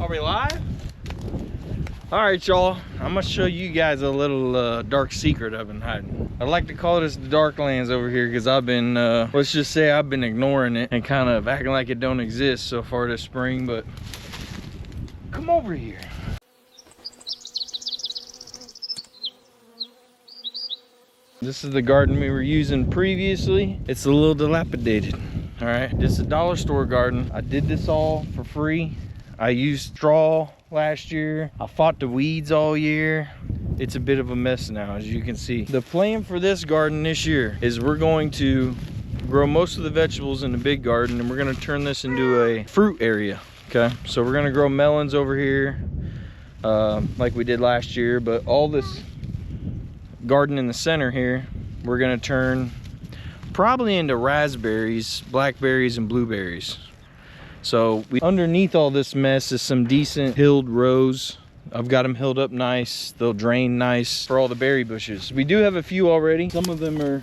Are we live? All right, y'all. I'm gonna show you guys a little dark secret I've been hiding. I like to call this the dark lands over here because I've been, let's just say I've been ignoring it and kind of acting like it don't exist so far this spring, but come over here. This is the garden we were using previously. It's a little dilapidated. All right, this is a dollar store garden. I did this all for free. I used straw last year. I fought the weeds all year. It's a bit of a mess now, as you can see. The plan for this garden this year is we're going to grow most of the vegetables in the big garden, and we're gonna turn this into a fruit area, okay? So we're gonna grow melons over here, like we did last year, but all this garden in the center here, we're gonna turn probably into raspberries, blackberries, and blueberries. So underneath all this mess is some decent hilled rows. I've got them hilled up nice. They'll drain nice for all the berry bushes. We do have a few already. Some of them are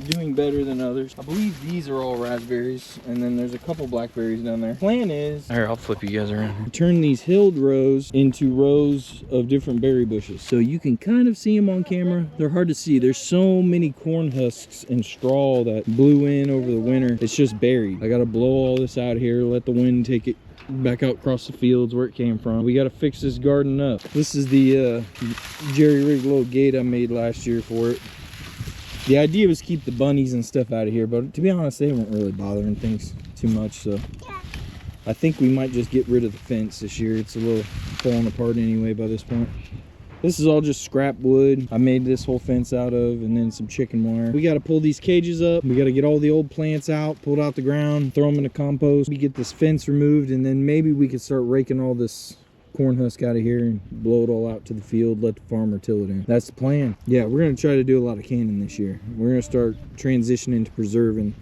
doing better than others. I believe these are all raspberries, and then there's a couple blackberries down there. Plan is, here, I'll flip you guys around. Turn these hilled rows into rows of different berry bushes. So you can kind of see them on camera. They're hard to see. There's so many corn husks and straw that blew in over the winter. It's just buried. I gotta blow all this out here, let the wind take it back out across the fields where it came from. We got to fix this garden up. This is the jerry-rigged little gate I made last year for it. The idea was keep the bunnies and stuff out of here, but to be honest, they weren't really bothering things too much, so I think we might just get rid of the fence this year. It's a little falling apart anyway by this point. This is all just scrap wood I made this whole fence out of, and then some chicken wire. We got to pull these cages up. We got to get all the old plants out, pulled out the ground, throw them in the compost. We get this fence removed, and then maybe we could start raking all this corn husk out of here and blow it all out to the field, let the farmer till it in. That's the plan. Yeah, we're going to try to do a lot of canning this year. We're going to start transitioning to preserving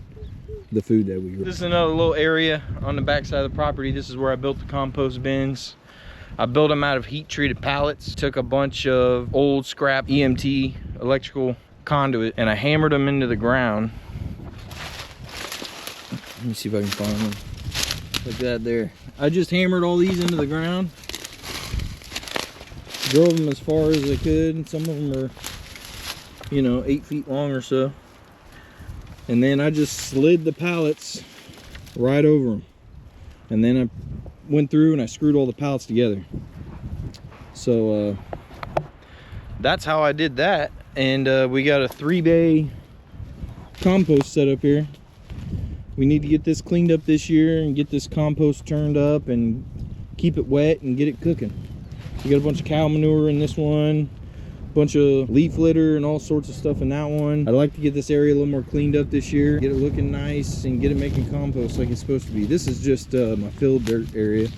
the food that we grow. This is another little area on the back side of the property. This is where I built the compost bins. I built them out of heat treated pallets, took a bunch of old scrap EMT electrical conduit, and I hammered them into the ground. Let me see if I can find them. Like that there. I just hammered all these into the ground. Drove them as far as I could. Some of them are, you know, 8 feet long or so. And then I just slid the pallets right over them. And then I went through and I screwed all the pallets together. So that's how I did that. And we got a 3-bay compost set up here. We need to get this cleaned up this year and get this compost turned up and keep it wet and get it cooking. We got a bunch of cow manure in this one, a bunch of leaf litter and all sorts of stuff in that one. I'd like to get this area a little more cleaned up this year, get it looking nice and get it making compost like it's supposed to be. This is just my fill dirt area.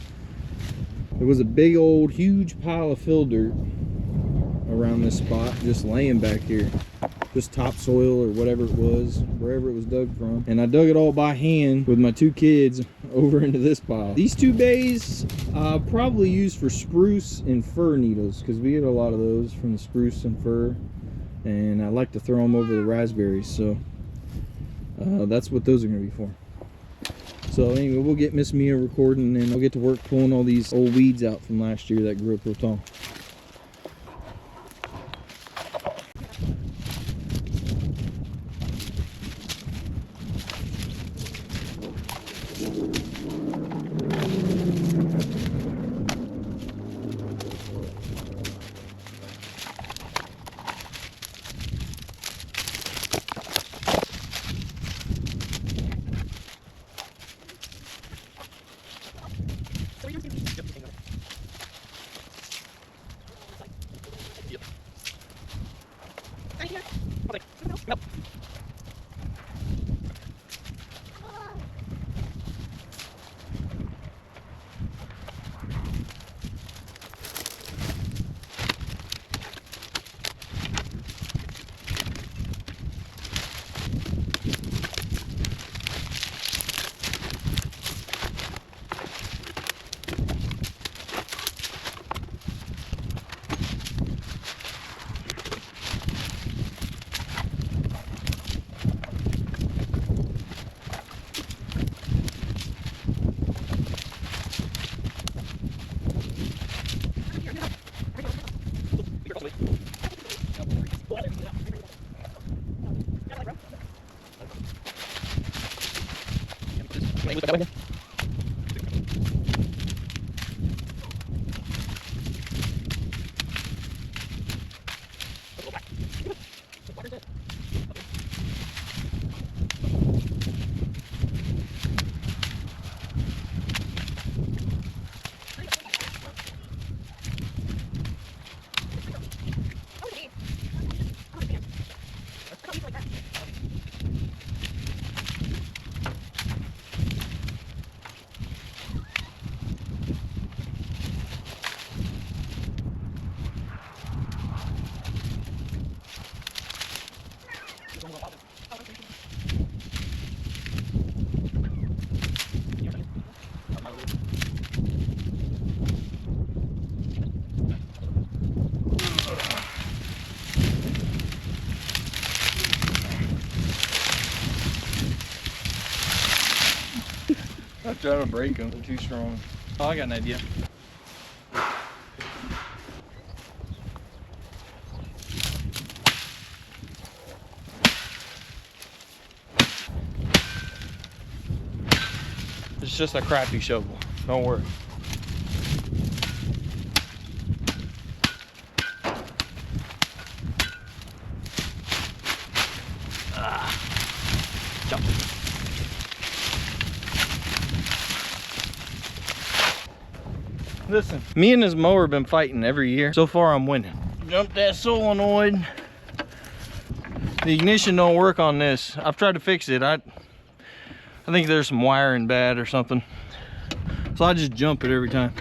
There was a big old huge pile of fill dirt around this spot just laying back here. Just topsoil or whatever it was, wherever it was dug from. And I dug it all by hand with my 2 kids over into this pile. These 2 bays probably used for spruce and fir needles, because we get a lot of those from the spruce and fir. And I like to throw them over the raspberries, so that's what those are going to be for. So anyway, we'll get Miss Mia recording, and I'll get to work pulling all these old weeds out from last year that grew up real tall. trying to break them. They're too strong. Oh, I got an idea. It's just a crappy shovel. Don't worry. Jump. Listen, me and this mower have been fighting every year. So far, I'm winning. Jump that solenoid. The ignition don't work on this. I've tried to fix it. I think there's some wiring bad or something. So I just jump it every time.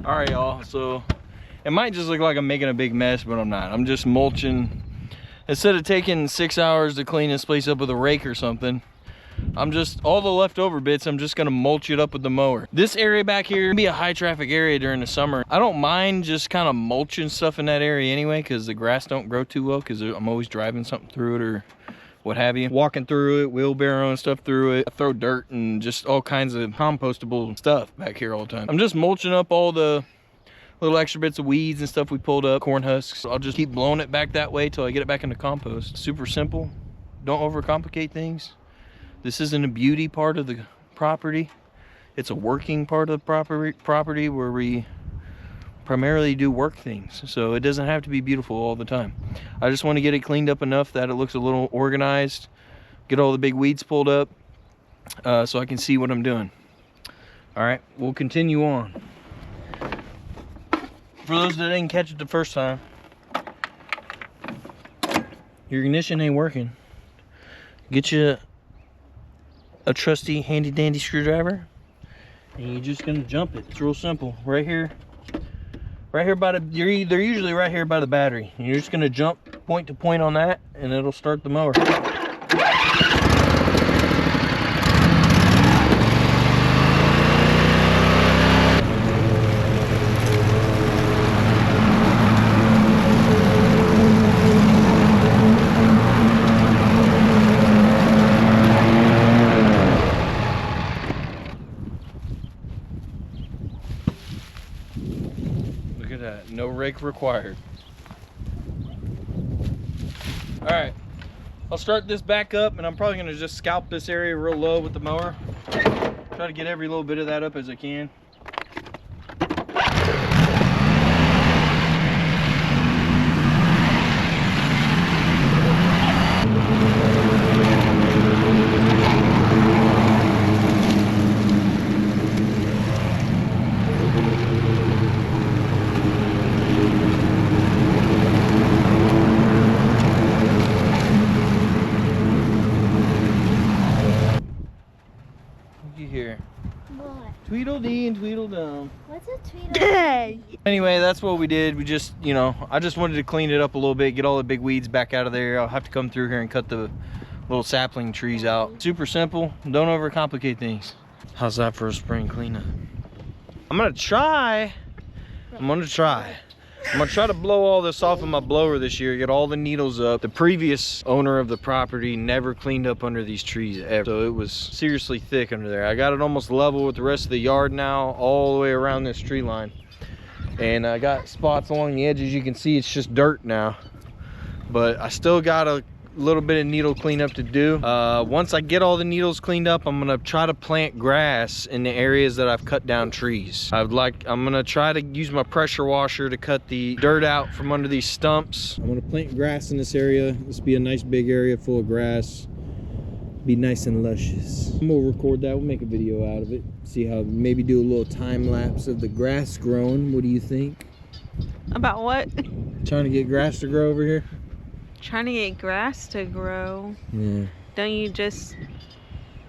All right, y'all, so it might just look like I'm making a big mess, but I'm not. I'm just mulching. Instead of taking 6 hours to clean this place up with a rake or something, I'm just, all the leftover bits, I'm just gonna mulch it up with the mower. This area back here can be a high traffic area during the summer. I don't mind just kind of mulching stuff in that area anyway, because the grass don't grow too well, because I'm always driving something through it or what have you. Walking through it, wheelbarrowing stuff through it. I throw dirt and just all kinds of compostable stuff back here all the time. I'm just mulching up all the little extra bits of weeds and stuff we pulled up, corn husks. I'll just keep blowing it back that way till I get it back into compost. Super simple. Don't overcomplicate things. This isn't a beauty part of the property. It's a working part of the property where we primarily do work things. So it doesn't have to be beautiful all the time. I just want to get it cleaned up enough that it looks a little organized, get all the big weeds pulled up, so I can see what I'm doing. All right, we'll continue on. For those that didn't catch it the first time, your ignition ain't working. Get you a trusty handy dandy screwdriver and you're just gonna jump it. It's real simple. Right here by the, they're usually right here by the battery. And you're just gonna jump point to point on that and it'll start the mower. No rake required. All right, I'll start this back up and I'm probably gonna just scalp this area real low with the mower. Try to get every little bit of that up as I can. Here. What? Tweedledee and Tweedledum. What's a Tweedledee? Anyway, that's what we did. We just, you know, I just wanted to clean it up a little bit, get all the big weeds back out of there. I'll have to come through here and cut the little sapling trees out. Super simple. Don't overcomplicate things. How's that for a spring cleanup? I'm gonna try to blow all this off of my blower this year, get all the needles up. The previous owner of the property never cleaned up under these trees ever. So it was seriously thick under there. I got it almost level with the rest of the yard now, all the way around this tree line. And I got spots along the edges. You can see it's just dirt now. But I still got a little bit of needle cleanup to do. Once I get all the needles cleaned up, I'm gonna try to plant grass in the areas that I've cut down trees. I'm gonna try to use my pressure washer to cut the dirt out from under these stumps. I'm gonna plant grass in this area. This will be a nice big area full of grass. Be nice and luscious. We'll record that, we'll make a video out of it. See how, maybe do a little time lapse of the grass growing. What do you think? About what? Trying to get grass to grow over here? Trying to get grass to grow. Yeah. Don't you just,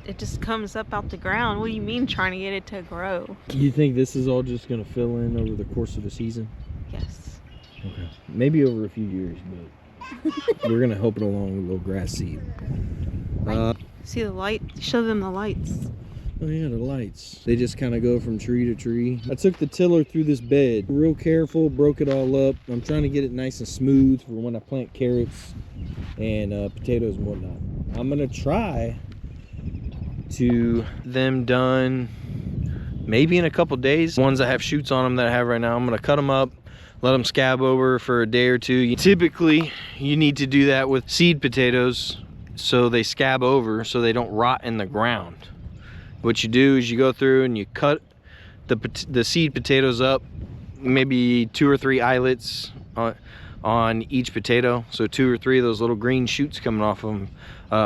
it just comes up out the ground. What do you mean trying to get it to grow? You think this is all just gonna fill in over the course of the season? Yes. Okay. Maybe over a few years, but we're gonna help it along with a little grass seed. See the light? Show them the lights. Oh yeah, the lights. They just kind of go from tree to tree. I took the tiller through this bed. Real careful, broke it all up. I'm trying to get it nice and smooth for when I plant carrots and potatoes and whatnot. I'm gonna try to them done maybe in a couple days. Ones that have shoots on them that I have right now, I'm gonna cut them up, let them scab over for a day or two. Typically, you need to do that with seed potatoes so they scab over so they don't rot in the ground. What you do is you go through and you cut the seed potatoes up, maybe 2 or 3 eyelets on each potato. So 2 or 3 of those little green shoots coming off of them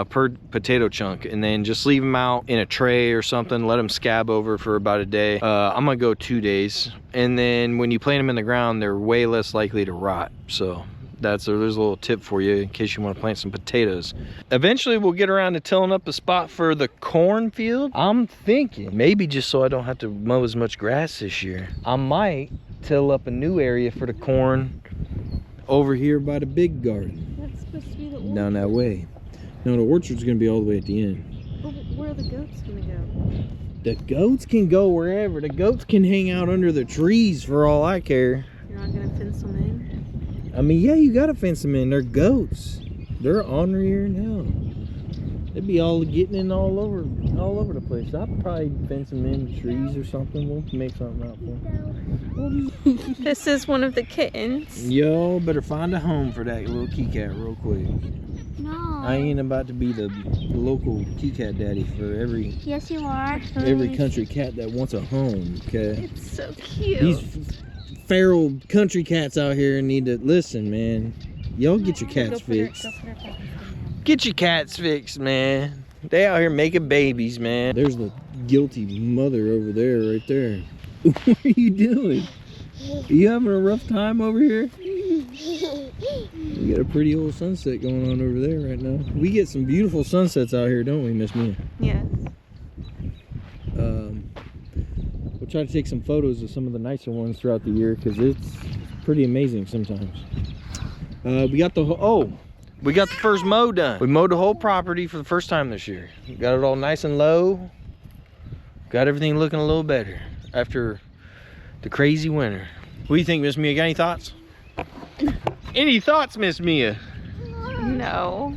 per potato chunk, and then just leave them out in a tray or something. Let them scab over for about a day. I'm gonna go 2 days, and then when you plant them in the ground, they're way less likely to rot. So there's a little tip for you in case you want to plant some potatoes. Eventually we'll get around to tilling up a spot for the cornfield. I'm thinking maybe just so I don't have to mow as much grass this year, I might till up a new area for the corn over here by the big garden. That's supposed to be the orchard. Down that way. No, the orchard's gonna be all the way at the end. But where are the goats gonna go? The goats can go wherever. The goats can hang out under the trees for all I care. You're not gonna fence them in? I mean, yeah, you gotta fence them in. They're goats. They're ornerier than hell. They'd be all getting in all over the place. I'll probably fence them in trees or something. We'll make something out for them. This is one of the kittens. Yo, better find a home for that little kitty cat real quick. No. I ain't about to be the local kitty cat daddy for every Yes, you are. country cat that wants a home. Okay. It's so cute. These feral country cats out here need to listen, man. Y'all get your cats fixed. Get your cats fixed, man. They out here making babies, man. There's the guilty mother over there, right there. What are you doing? Are you having a rough time over here? We got a pretty old sunset going on over there right now. We get some beautiful sunsets out here, don't we, Miss Mia? Yes. We'll try to take some photos of some of the nicer ones throughout the year because it's pretty amazing sometimes. We got the first mow done. We mowed the whole property for the first time this year. Got it all nice and low. Got everything looking a little better after the crazy winter. What do you think, Miss Mia? Got any thoughts? Any thoughts, Miss Mia? No.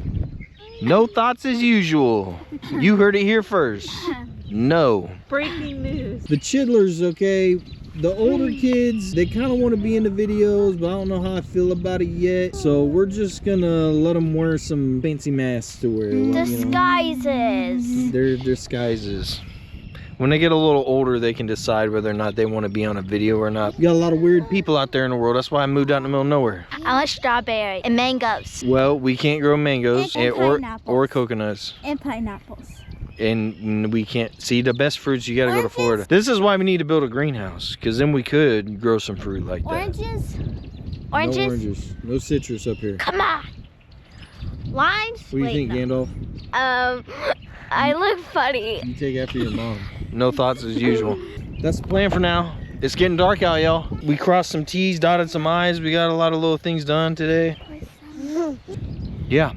No thoughts as usual. You heard it here first. No. Breaking news. The chidlers, okay, the older kids, they kind of want to be in the videos, but I don't know how I feel about it yet. So we're just gonna let them wear some fancy masks to wear. Disguises. They're disguises. When they get a little older, they can decide whether or not they want to be on a video or not. You got a lot of weird people out there in the world. That's why I moved out in the middle of nowhere. I want strawberry and mangoes. Well, we can't grow mangoes And or pineapples. coconuts. And pineapples. And we can't see the best fruits. You got to go to Florida. This is why we need to build a greenhouse, because then we could grow some fruit like that. Oranges. No oranges. No citrus up here. Come on. Limes. What do you think, Gandalf? I look funny. You take after your mom. No thoughts as usual. That's the plan for now. It's getting dark out, y'all. We crossed some T's, dotted some I's. We got a lot of little things done today. Yeah.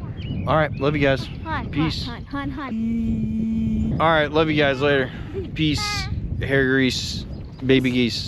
All right. Love you guys. Peace. All right. Love you guys later. Peace. Hair grease. Baby geese.